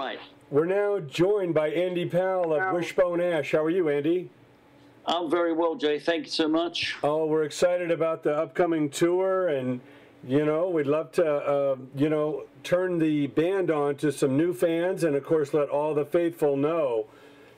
right. We're now joined by Andy Powell of Wishbone Ash. How are you, Andy? I'm very well, Jay. Thank you so much. Oh, we're excited about the upcoming tour, and, you know, we'd love to, you know, turn the band on to some new fans and, of course, let all the faithful know,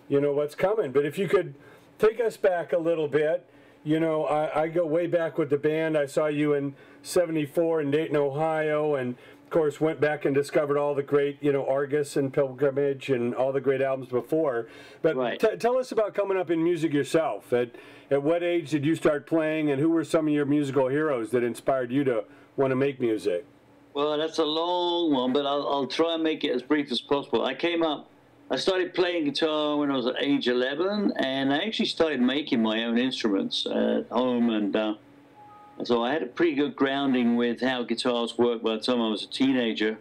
you know, what's coming. But if you could take us back a little bit, you know, I go way back with the band. I saw you in '74 in Dayton, Ohio, and of course went back and discovered all the great, you know, Argus and Pilgrimage and all the great albums before. But right. Tell us about coming up in music yourself. At what age did you start playing, and who were some of your musical heroes that inspired you to want to make music? Well, that's a long one, but I'll try and make it as brief as possible. I started playing guitar when I was at age 11, and I actually started making my own instruments at home, and so I had a pretty good grounding with how guitars work by the time I was a teenager.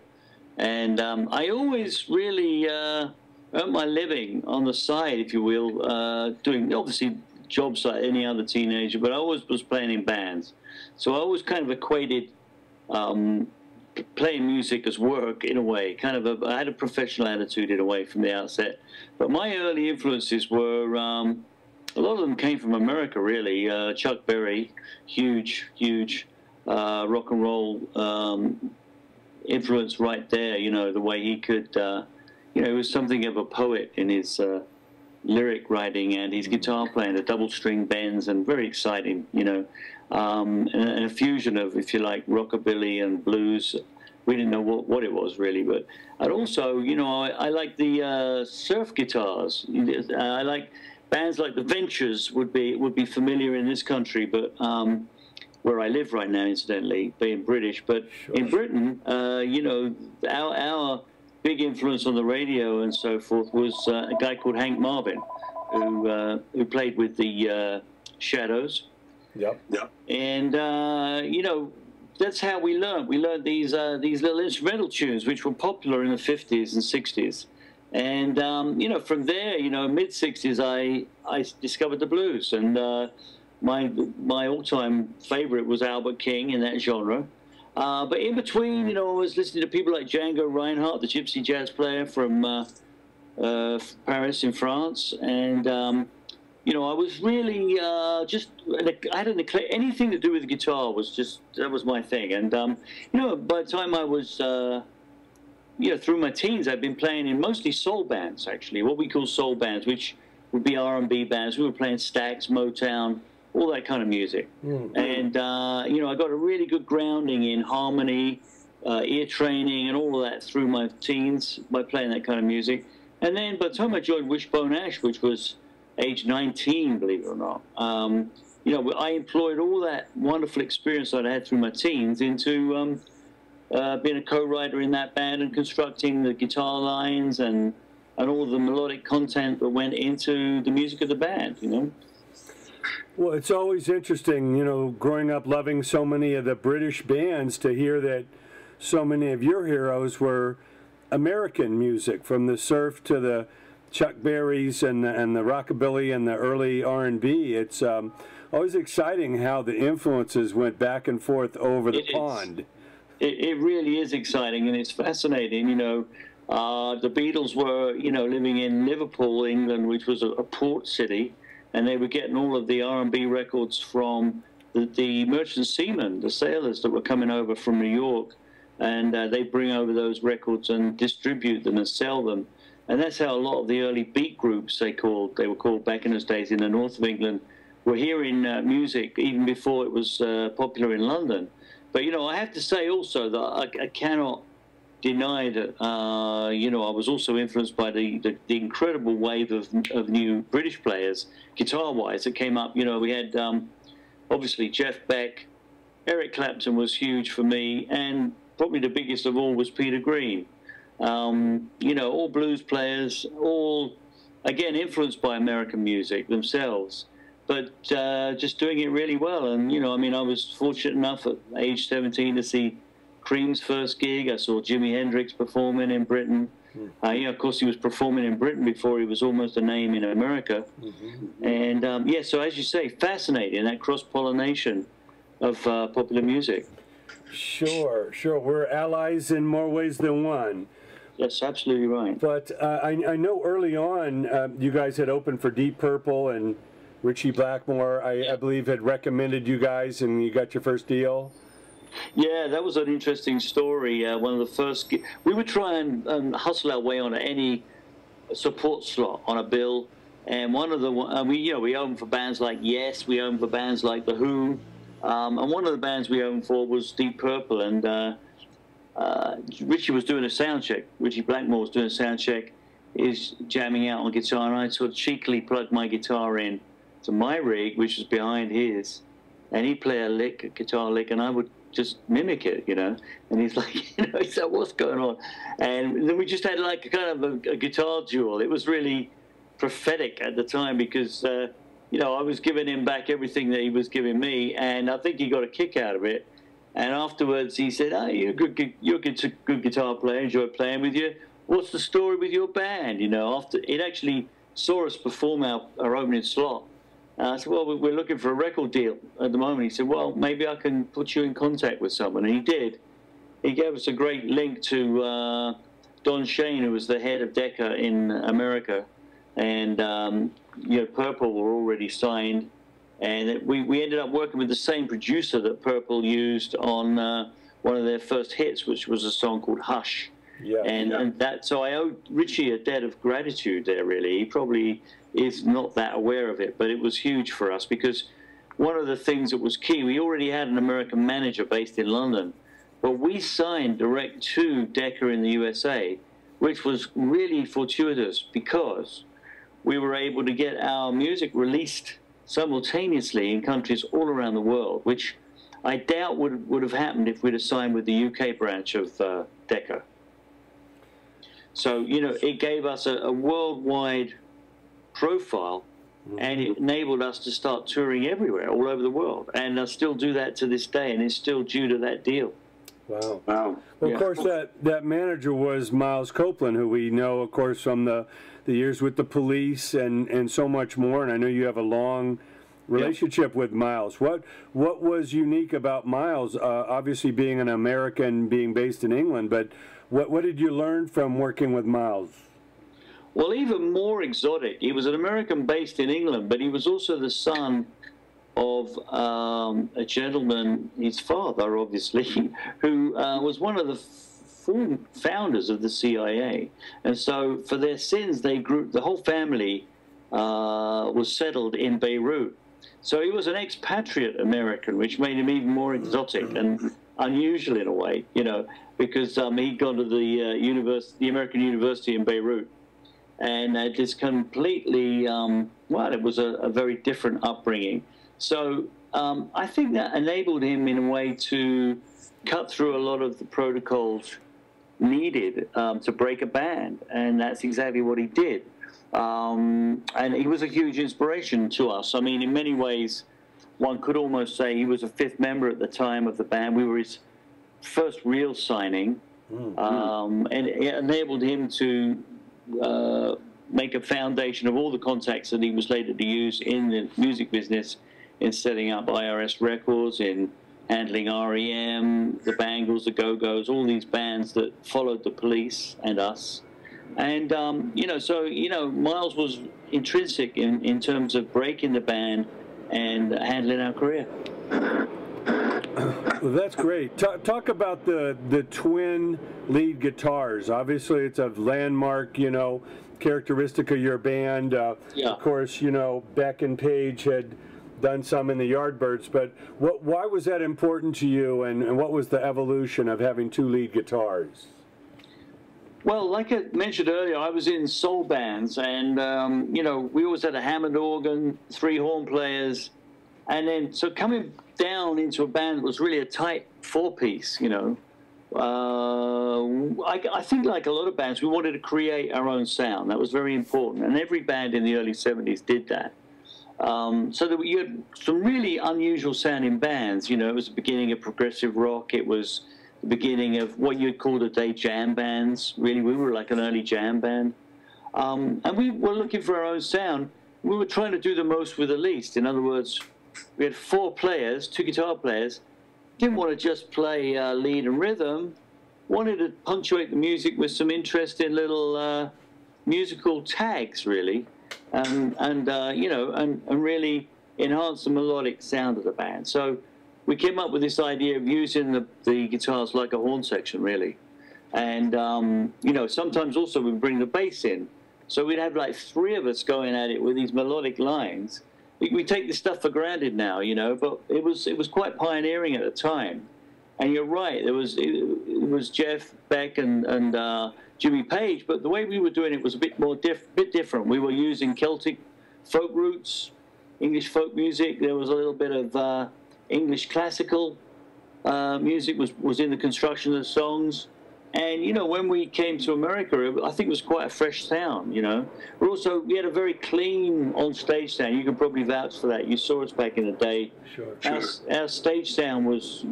And I always really earned my living on the side, if you will, doing obviously jobs like any other teenager, but I always was playing in bands. So I always kind of equated playing music as work in a way. I had a professional attitude in a way from the outset. But my early influences were, a lot of them came from America, really. Chuck Berry, huge rock and roll influence right there. You know, the way he could, you know, he was something of a poet in his lyric writing and his guitar playing, the double string bends, and very exciting, you know. And a fusion of, if you like, rockabilly and blues. We didn't know what it was really, but I'd also, you know, I like the surf guitars. I like bands like the Ventures would be familiar in this country, but where I live right now, incidentally, being British. But sure. In Britain, you know, our big influence on the radio and so forth was a guy called Hank Marvin, who played with the Shadows. Yep. And you know, that's how we learned. We learned these little instrumental tunes, which were popular in the 50s and 60s. And you know, from there, you know, mid 60s, I discovered the blues, and my all-time favorite was Albert King in that genre. But in between, you know, I was listening to people like Django Reinhardt, the gypsy jazz player from Paris in France, and you know, I was really I had anything to do with the guitar that was my thing. And you know, by the time I was you know, through my teens, I'd been playing in mostly soul bands, actually, what we call soul bands, which would be R&B bands. We were playing Stax, Motown, all that kind of music. And you know, I got a really good grounding in harmony, ear training, and all of that through my teens by playing that kind of music. And then by the time I joined Wishbone Ash, which was age 19, believe it or not, you know, I employed all that wonderful experience I'd had through my teens into being a co-writer in that band and constructing the guitar lines and all the melodic content that went into the music of the band, you know. Well, it's always interesting, you know, growing up loving so many of the British bands, to hear that so many of your heroes were American music, from the surf to the Chuck Berrys and the rockabilly and the early R&B. It's always exciting how the influences went back and forth over the pond. It really is exciting, and it's fascinating. You know, the Beatles were, you know, living in Liverpool, England, which was a port city, and they were getting all of the R&B records from the merchant seamen, the sailors that were coming over from New York, and they bring over those records and distribute them and sell them. And that's how a lot of the early beat groups, they were called back in those days in the north of England, were hearing music even before it was popular in London. But, you know, I have to say also that I cannot deny that, you know, I was also influenced by the incredible wave of new British players, guitar-wise, that came up. You know, we had, obviously, Jeff Beck, Eric Clapton was huge for me, and probably the biggest of all was Peter Green. You know, all blues players, all, again, influenced by American music themselves, but just doing it really well. And, you know, I mean, I was fortunate enough at age 17 to see Cream's first gig. I saw Jimi Hendrix performing in Britain. You know, of course, he was performing in Britain before he was almost a name in America. And, yeah, so as you say, fascinating, that cross-pollination of popular music. Sure. We're allies in more ways than one. That's absolutely right. But I know early on you guys had opened for Deep Purple, and Richie Blackmore, I believe, had recommended you guys, and you got your first deal. Yeah, that was an interesting story. One of the first, we would try and hustle our way on any support slot on a bill, and one of the we opened for bands like Yes, we opened for bands like The Who, and one of the bands we opened for was Deep Purple, and Richie was doing a sound check. Richie Blackmore was doing a sound check. He's jamming out on guitar, and I sort of cheekily plugged my guitar in to my rig, which was behind his, and he'd play a guitar lick, and I would just mimic it, you know. And he's like, you know, he said, "What's going on?" And then we just had like a kind of a guitar duel. It was really prophetic at the time because, you know, I was giving him back everything that he was giving me, and I think he got a kick out of it. And afterwards, he said, "Oh, you're a good guitar player. Enjoy playing with you. What's the story with your band?" You know, after it actually saw us perform our opening slot. I said, "Well, we're looking for a record deal at the moment." He said, "Well, maybe I can put you in contact with someone." And he did. He gave us a great link to Don Shane, who was the head of Decca in America. And, you know, Purple were already signed. And we ended up working with the same producer that Purple used on one of their first hits, which was a song called Hush. Yeah, and that, so I owe Richie a debt of gratitude there, really. He probably is not that aware of it, but it was huge for us because one of the things that was key, we already had an American manager based in London, but we signed direct to Decca in the USA, which was really fortuitous because we were able to get our music released simultaneously in countries all around the world, which I doubt would have happened if we'd have signed with the UK branch of Decca. So, you know, it gave us a worldwide profile, and it enabled us to start touring everywhere, all over the world. And I still do that to this day, and it's still due to that deal. Wow. Wow. Well, yeah. Of course, that manager was Miles Copeland, who we know, of course, from the years with the Police and so much more. And I know you have a long relationship with Miles. What was unique about Miles, obviously being an American, being based in England, but what did you learn from working with Miles? Well, even more exotic. He was an American based in England, but he was also the son of a gentleman, his father, obviously, who was one of the founders of the CIA. And so for their sins, the whole family was settled in Beirut. So he was an expatriate American, which made him even more exotic and unusual in a way, you know, because he'd gone to the American University in Beirut. And just completely, well, it was a very different upbringing. So I think that enabled him in a way to cut through a lot of the protocols needed to break a band. And that's exactly what he did. And he was a huge inspiration to us. I mean, in many ways, one could almost say he was a fifth member at the time of the band. We were his first real signing. And it enabled him to make a foundation of all the contacts that he was later to use in the music business, in setting up IRS Records, in handling REM, the Bangles, the Go-Go's, all these bands that followed the Police and us. And, you know, so, you know, Miles was intrinsic in terms of breaking the band and handling our career. Well, that's great. Talk about the twin lead guitars. Obviously, it's a landmark, you know, characteristic of your band. Of course, you know, Beck and Page had done some in the Yardbirds, but why was that important to you, and what was the evolution of having two lead guitars? Well, like I mentioned earlier, I was in soul bands, and, you know, we always had a Hammond organ, 3 horn players, and then, so coming down into a band that was really a tight 4-piece, you know, I think like a lot of bands, we wanted to create our own sound. That was very important, and every band in the early 70s did that. So that you had some really unusual sounding bands. You know, it was the beginning of progressive rock. It was the beginning of what you'd call today jam bands. Really, we were like an early jam band. And we were looking for our own sound. We were trying to do the most with the least. In other words, we had 4 players, 2 guitar players. Didn't want to just play lead and rhythm. wanted to punctuate the music with some interesting little musical tags, really, you know, and really enhance the melodic sound of the band. So we came up with this idea of using the guitars like a horn section, really. And, you know, sometimes also we'd bring the bass in. So we'd have like 3 of us going at it with these melodic lines. We take this stuff for granted now, you know, but it was quite pioneering at the time. And you're right, it was Jeff Beck and Jimmy Page, but the way we were doing it was a bit more different. We were using Celtic folk roots, English folk music. There was a little bit of English classical music was in the construction of the songs. And, you know, when we came to America, I think it was quite a fresh sound, you know. We had a very clean on-stage sound. You can probably vouch for that. You saw us back in the day. Sure. Our stage sound was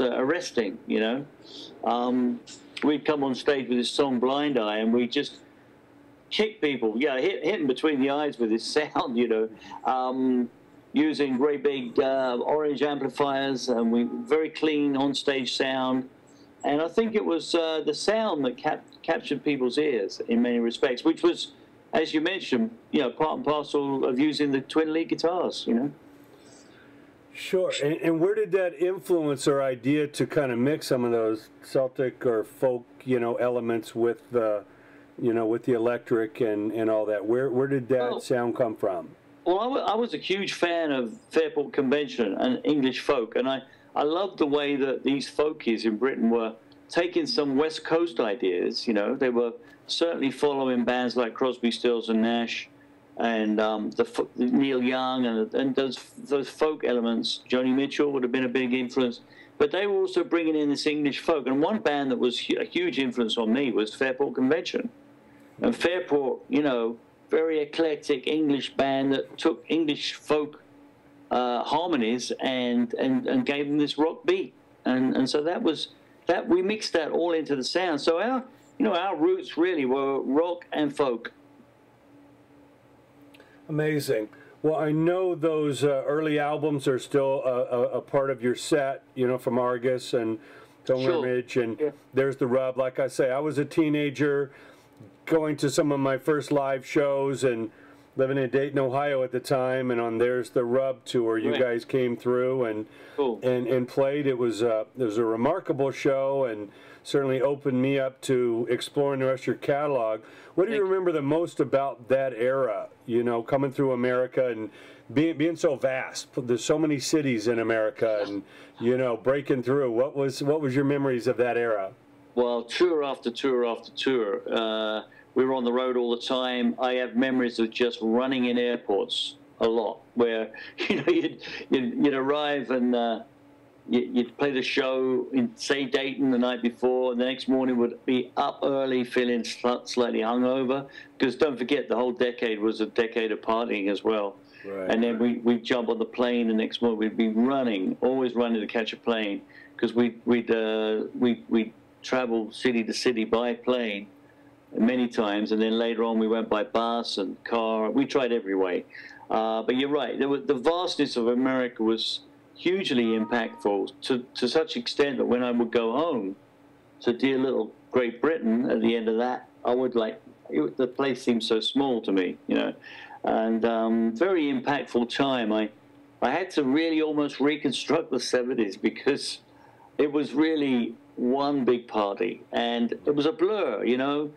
arresting, you know. We'd come on stage with this song Blind Eye, and we just kick people, hit them between the eyes with this sound, you know. Using great big orange amplifiers, and very clean on-stage sound. And I think it was the sound that captured people's ears in many respects, which was, as you mentioned, you know, part and parcel of using the twin lead guitars, you know. Sure. And where did that influence or idea to kind of mix some of those Celtic or folk, you know, elements with the, you know, with the electric and all that? Where did that sound come from? Well, I was a huge fan of Fairport Convention and English folk, and I loved the way that these folkies in Britain were taking some West Coast ideas. You know, they were certainly following bands like Crosby, Stills and Nash, and Neil Young, and those folk elements. Joni Mitchell would have been a big influence, but they were also bringing in this English folk. And one band that was a huge influence on me was Fairport Convention. And Fairport, you know, very eclectic English band that took English folk harmonies and gave them this rock beat, and so that we mixed that all into the sound. So our roots really were rock and folk. Amazing. Well, I know those early albums are still a part of your set, you know, from Argus and Pilgrimage, and There's the Rub. Like I say, I was a teenager going to some of my first live shows and living in Dayton, Ohio at the time, and on There's the Rub tour, you guys came through and played. It was a remarkable show, and certainly opened me up to exploring the rest of your catalog. What do you remember the most about that era? You know, coming through America and being so vast. There's so many cities in America, and you know, breaking through. What was your memories of that era? Well, tour after tour after tour. We were on the road all the time. I have memories of just running in airports a lot, where you know you'd arrive and you'd play the show in, say, Dayton the night before, and the next morning would be up early, feeling slightly hungover, because don't forget the whole decade was a decade of partying as well. Right, and then we'd jump on the plane the next morning. We'd be running, always running to catch a plane, because we'd travel city to city by plane many times, and then later on we went by bus and car. We tried every way. But you're right, the vastness of America was hugely impactful to such extent that when I would go home to dear little Great Britain at the end of that, I would the place seemed so small to me, you know, and very impactful time. I had to really almost reconstruct the 70s, because it was really one big party, and it was a blur, you know.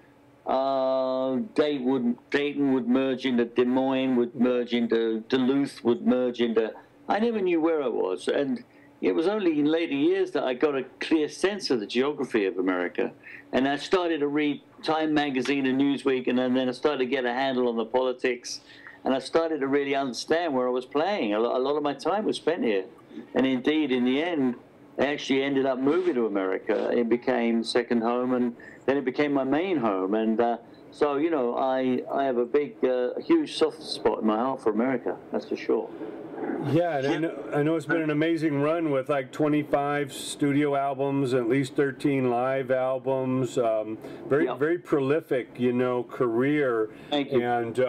Dayton would merge into Des Moines, would merge into Duluth, would merge into, I never knew where I was, and it was only in later years that I got a clear sense of the geography of America. And I started to read Time magazine and Newsweek, and then I started to get a handle on the politics, and I started to really understand where I was playing. A lot of my time was spent here, and indeed, in the end, I actually ended up moving to America. It became second home, and then it became my main home. And so, you know, I have a huge soft spot in my heart for America, that's for sure. Yeah, and I know it's been an amazing run with like 25 studio albums, at least 13 live albums. Very prolific, you know, career. Thank you. And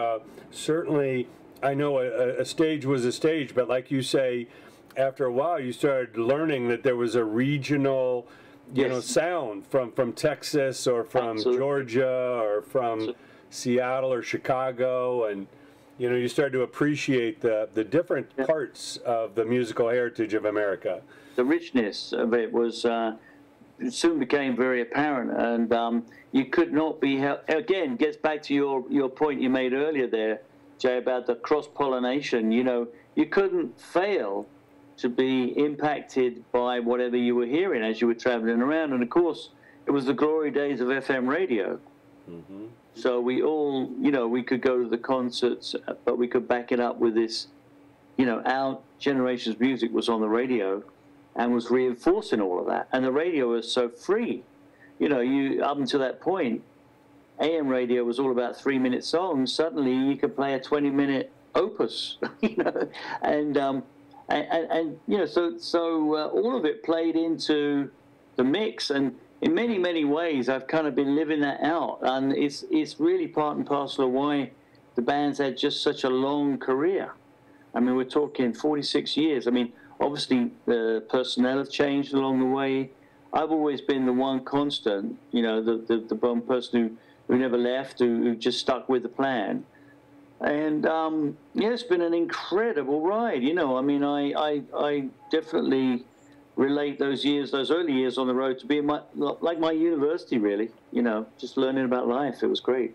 certainly, I know a stage was a stage, but like you say, after a while, you started learning that there was a regional, you know, sound from Texas or from Georgia or from Seattle or Chicago, and you know, you start to appreciate the different parts of the musical heritage of America. The richness of it was it soon became very apparent, and you could not be again, gets back to your point you made earlier there, Jay, about the cross-pollination. You know, you couldn't fail to be impacted by whatever you were hearing as you were traveling around. And of course, it was the glory days of FM radio. Mm-hmm. So we all, you know, we could go to the concerts, but we could back it up with this, you know, our generation's music was on the radio and was reinforcing all of that. And the radio was so free. You know, up until that point, AM radio was all about 3-minute songs. Suddenly you could play a 20-minute opus, you know, and you know, so all of it played into the mix, and in many ways I've kind of been living that out, and it's really part and parcel of why the band's had just such a long career. I mean, we're talking 46 years. I mean, obviously the personnel have changed along the way. I've always been the one constant, you know, the one person who never left, who just stuck with the plan. And yeah, it's been an incredible ride. You know, I mean, I definitely relate those early years on the road to being like my university, really. You know, just learning about life. It was great.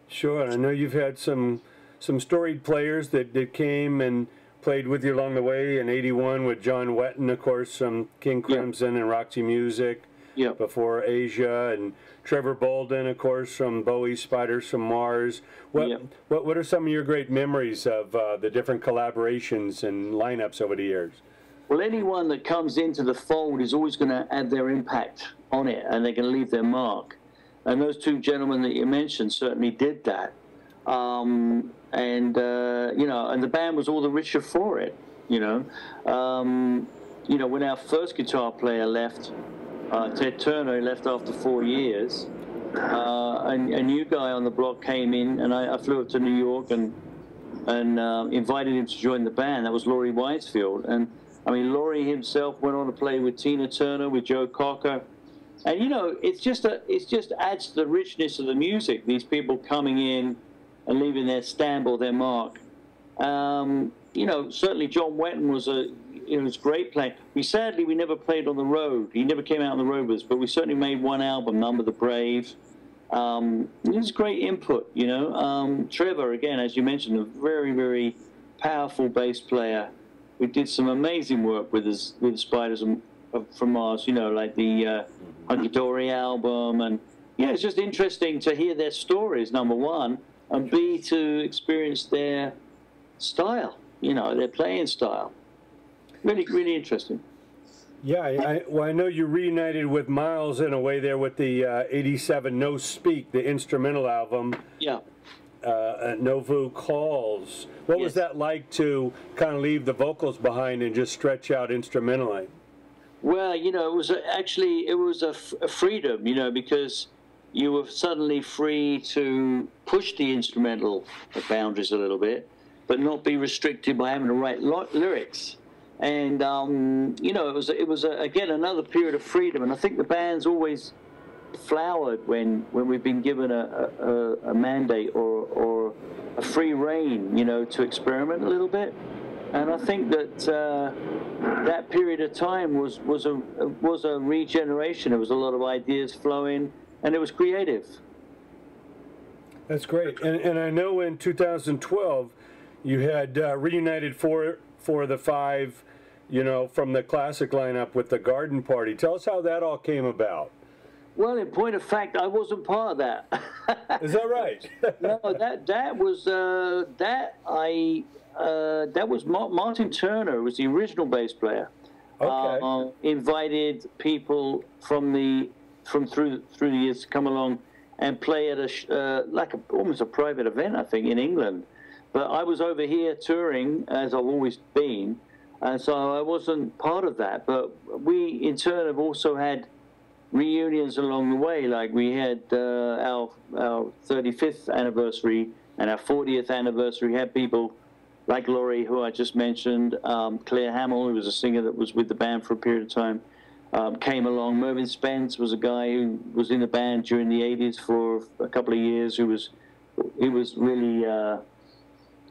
Sure. I know you've had some storied players that came and played with you along the way. In '81 with John Wetton, of course, from King Crimson and Roxy Music. Yeah. Before Asia, and Trevor Bolden, of course, from Bowie, Spiders from Mars. What are some of your great memories of the different collaborations and lineups over the years? Well, anyone that comes into the fold is always going to add their impact on it, and they're going to leave their mark. And those two gentlemen that you mentioned certainly did that. You know, and the band was all the richer for it. You know, when our first guitar player left. Ted Turner left after 4 years. A new guy on the block came in, and I flew up to New York and invited him to join the band. That was Laurie Wisefield. And I mean, Laurie himself went on to play with Tina Turner, with Joe Cocker. And you know, it just adds to the richness of the music. These people coming in and leaving their stamp or their mark. You know, certainly John Wetton was it was great playing. We never played on the road. He never came out on the road with us, but we certainly made one album, Number the Brave. It was great input, you know. Trevor, again, as you mentioned, a very, very powerful bass player. We did some amazing work with the Spiders from Mars, you know, like the Hunky Dory album. And yeah, it's just interesting to hear their stories, number one, and B, to experience their style, you know, their playing style. Really, really interesting. Yeah, I know you reunited with Miles in a way there with the '87 No Speak, the instrumental album. Yeah. Novu Calls. What was that like to kind of leave the vocals behind and just stretch out instrumentally? Well, you know, it was a freedom, you know, because you were suddenly free to push the instrumental boundaries a little bit, but not be restricted by having to write lyrics. And you know, it was again another period of freedom. And I think the band's always flowered when we've been given a mandate or a free rein, you know, to experiment a little bit. And I think that that period of time was a regeneration. There was a lot of ideas flowing, and it was creative. That's great. And I know in 2012 you had reunited for the five, you know, from the classic lineup with the Garden Party. Tell us how that all came about. Well, in point of fact, I wasn't part of that. Is that right? No, that was Martin Turner, was the original bass player. Okay. Invited people from through the years to come along and play at almost a private event, I think, in England. But I was over here touring, as I've always been, and so I wasn't part of that. But we, in turn, have also had reunions along the way. Like we had our 35th anniversary and our 40th anniversary. We had people like Laurie, who I just mentioned, Claire Hamill, who was a singer that was with the band for a period of time. came along. Mervyn Spence was a guy who was in the band during the 80s for a couple of years. He was really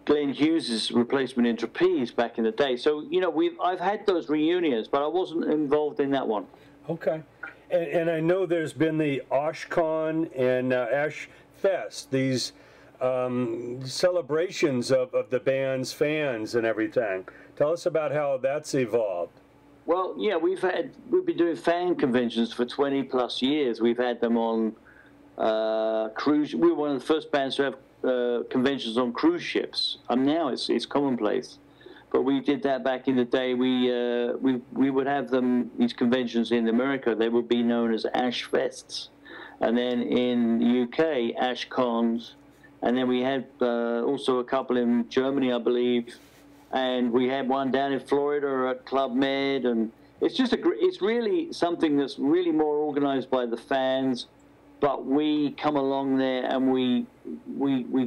Glenn Hughes's replacement in trapeze back in the day. So, you know, I've had those reunions, but I wasn't involved in that one. Okay. And I know there's been the OshCon and Ash Fest, these celebrations of the band's fans and everything. Tell us about how that's evolved. Well, yeah, we've been doing fan conventions for 20 plus years. We've had them on cruise. We were one of the first bands to have conventions on cruise ships. Now it's commonplace, but we did that back in the day. We would have these conventions in America. They would be known as Ash Fests, and then in the UK, Ash Cons, and then we had also a couple in Germany, I believe, and we had one down in Florida at Club Med, and it's really something that's really more organized by the fans. But we come along there and we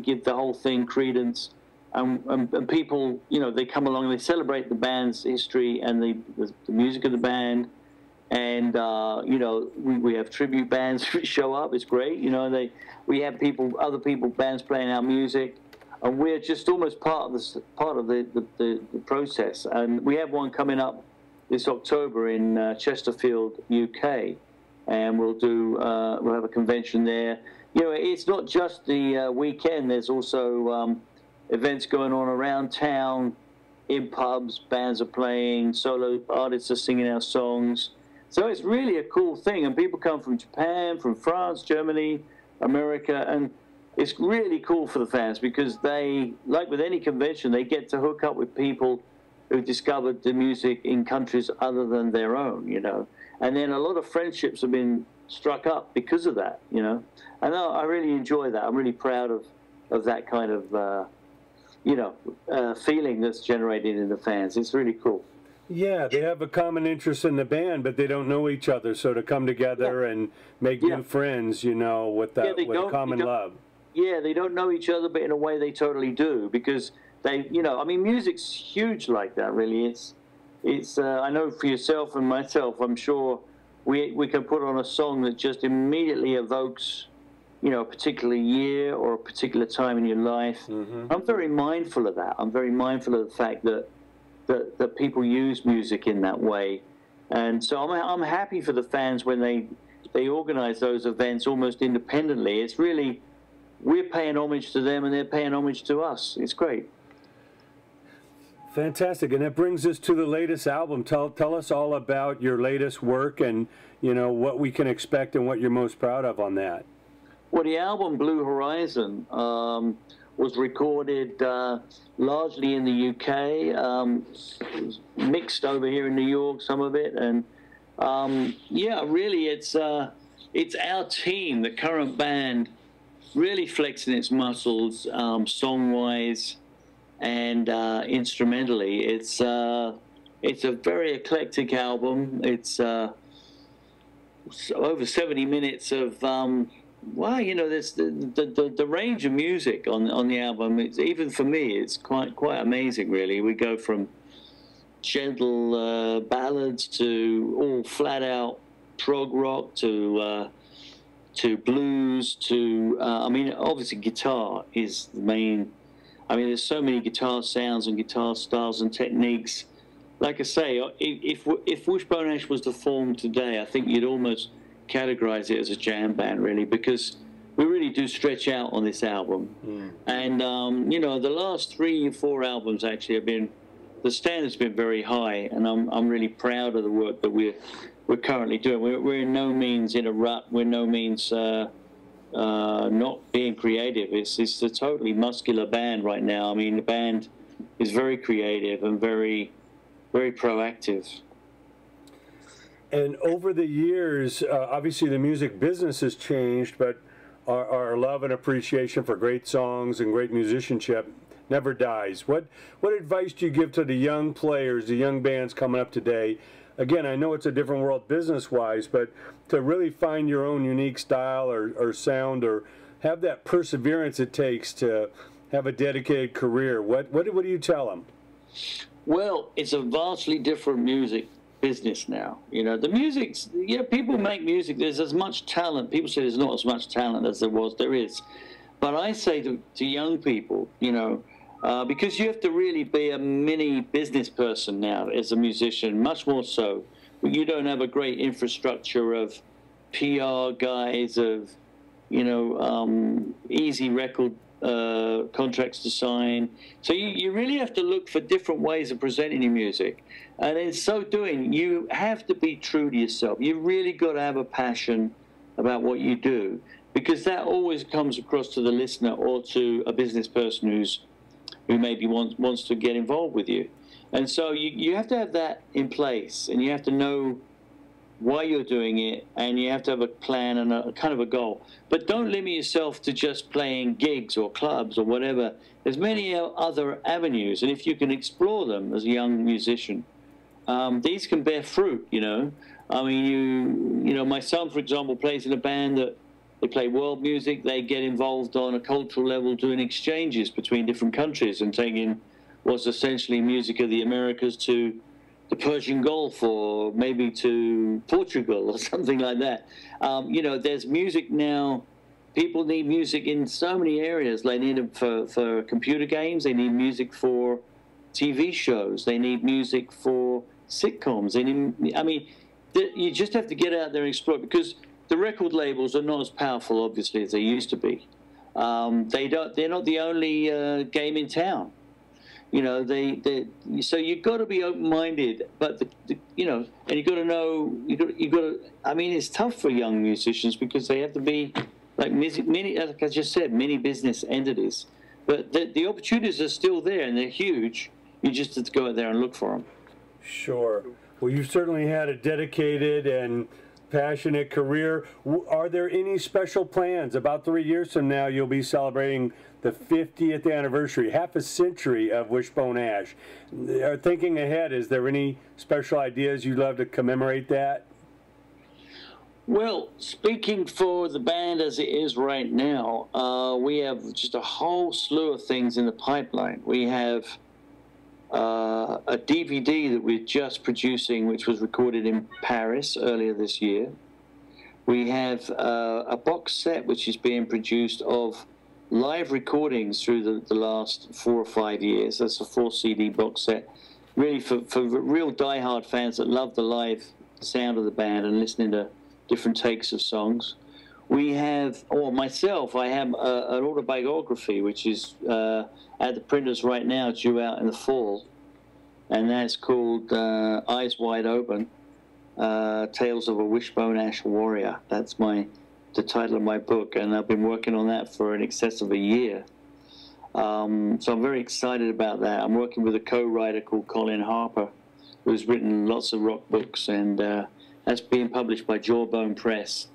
give the whole thing credence, and people, you know, they come along and they celebrate the band's history and the music of the band, and you know, we have tribute bands show up. It's great, you know. We have other bands playing our music, and we're just almost part of the process. And we have one coming up this October in Chesterfield, UK. And we'll have a convention there. You know, it's not just the weekend. There's also events going on around town, in pubs. Bands are playing. Solo artists are singing our songs. So it's really a cool thing. And people come from Japan, from France, Germany, America, and it's really cool for the fans because they, like with any convention, they get to hook up with people who discovered the music in countries other than their own. You know. And then a lot of friendships have been struck up because of that, you know. And I really enjoy that. I'm really proud of that kind of, you know, feeling that's generated in the fans. It's really cool. Yeah, they have a common interest in the band, but they don't know each other. So to come together and make new friends, you know, with that with common love. Yeah, they don't know each other, but in a way they totally do because they, you know, I mean, music's huge like that, really. It's I know for yourself and myself, I'm sure we can put on a song that just immediately evokes, you know, a particular year or a particular time in your life. Mm-hmm. I'm very mindful of that. I'm very mindful of the fact that people use music in that way. And so I'm happy for the fans when they organize those events almost independently. It's really, we're paying homage to them and they're paying homage to us. It's great. Fantastic, and that brings us to the latest album. Tell us all about your latest work and, you know, what we can expect and what you're most proud of on that. Well, the album Blue Horizon was recorded largely in the UK, mixed over here in New York, some of it, and yeah, really, it's our team, the current band, really flexing its muscles, song-wise. And instrumentally, it's a very eclectic album. It's over 70 minutes of well, you know, there's the range of music on the album. It's, even for me, it's quite amazing, really. We go from gentle ballads to all flat out prog rock to blues to I mean, obviously guitar is the main. I mean, there's so many guitar sounds and guitar styles and techniques. Like I say, if Wishbone Ash was to form today, I think you'd almost categorize it as a jam band, really, because we really do stretch out on this album. Mm. And, you know, the last 3 or 4 albums actually have been, the standard's been very high, and I'm really proud of the work that we're currently doing. We're in no means in a rut. We're no means not being creative. It's a totally muscular band right now. I mean, the band is very creative and very, very proactive. And over the years, obviously the music business has changed, but our love and appreciation for great songs and great musicianship never dies. What advice do you give to the young players, the young bands coming up today? Again, I know it's a different world business-wise, but to really find your own unique style or sound, or have that perseverance it takes to have a dedicated career, what do you tell them? Well, it's a vastly different music business now. You know, the music's, yeah, people make music. There's as much talent. People say there's not as much talent as there was. There is. But I say to young people, you know, because you have to really be a mini business person now as a musician, much more so. You don't have a great infrastructure of PR guys, of, you know, easy record contracts to sign. So you really have to look for different ways of presenting your music. And in so doing, you have to be true to yourself. You really got to have a passion about what you do, because that always comes across to the listener or to a business person who maybe wants to get involved with you. And so you have to have that in place, and you have to know why you're doing it, and you have to have a plan and a kind of a goal. But don't limit yourself to just playing gigs or clubs or whatever. There's many other avenues, and if you can explore them as a young musician, these can bear fruit, you know. I mean, you know, my son, for example, plays in a band that they play world music. They get involved on a cultural level doing exchanges between different countries and taking what's essentially music of the Americas to the Persian Gulf, or maybe to Portugal or something like that. You know, there's music now. People need music in so many areas. They need it for computer games. They need music for TV shows. They need music for sitcoms. They need, I mean, you just have to get out there and explore, because the record labels are not as powerful, obviously, as they used to be. They're not the only game in town. You know, so you've got to be open-minded, but you know, and you've got to know, you got to. I mean, it's tough for young musicians because they have to be like many, like I just said, many business entities. But the opportunities are still there, and they're huge. You just have to go out there and look for them. Sure. Well, you've certainly had a dedicated and passionate career. Are there any special plans? About 3 years from now, you'll be celebrating the 50th anniversary, half a century of Wishbone Ash. Thinking ahead, is there any special ideas you'd love to commemorate that? Well, speaking for the band as it is right now, we have just a whole slew of things in the pipeline. We have a DVD that we're just producing, which was recorded in Paris earlier this year. We have a box set which is being produced of live recordings through the last 4 or 5 years. That's a 4 CD box set, really for real diehard fans that love the live sound of the band and listening to different takes of songs. We have, or myself, I have an autobiography which is at the printers right now, due out in the fall, and that's called Eyes Wide Open, Tales of a Wishbone Ash Warrior. That's the title of my book, and I've been working on that for in excess of a year. So I'm very excited about that. I'm working with a co-writer called Colin Harper, who's written lots of rock books, and that's being published by Jawbone Press.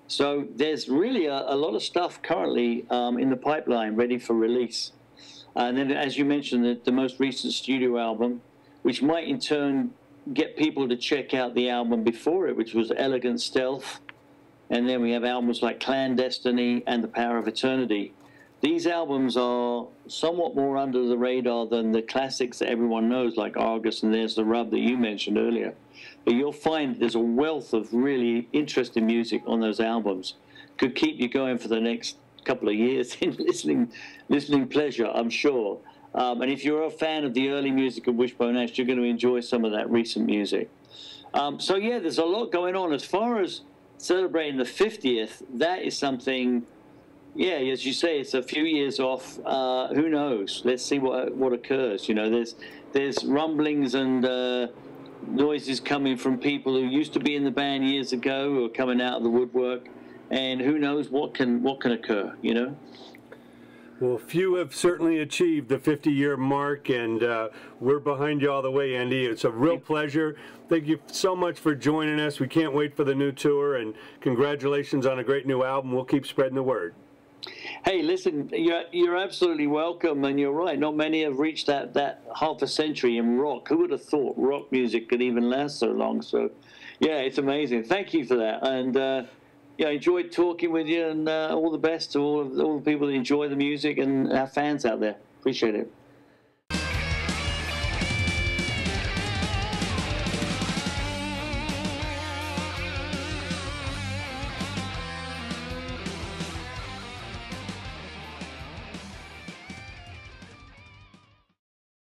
So there's really a lot of stuff currently in the pipeline ready for release. And then, as you mentioned, the most recent studio album, which might in turn get people to check out the album before it, which was Elegant Stealth. And then we have albums like Clandestiny and The Power of Eternity. These albums are somewhat more under the radar than the classics that everyone knows, like Argus and There's the Rub that you mentioned earlier. But you'll find there's a wealth of really interesting music on those albums. Could keep you going for the next couple of years in listening pleasure, I'm sure. And if you're a fan of the early music of Wishbone Ash, you're going to enjoy some of that recent music. So yeah, there's a lot going on. As far as celebrating the 50th, that is something, yeah, as you say, it's a few years off. Who knows? Let's see what occurs. You know, there's rumblings and noises coming from people who used to be in the band years ago, who are coming out of the woodwork, and who knows what can occur, you know? Well, few have certainly achieved the 50-year mark, and we're behind you all the way, Andy. It's a real pleasure. Thank you so much for joining us. We can't wait for the new tour, and congratulations on a great new album. We'll keep spreading the word. Hey, listen, you're absolutely welcome, and you're right. Not many have reached that half a century in rock. Who would have thought rock music could even last so long? So, yeah, it's amazing. Thank you for that, and yeah, I enjoyed talking with you, and all the best to all the people that enjoy the music and our fans out there. Appreciate it.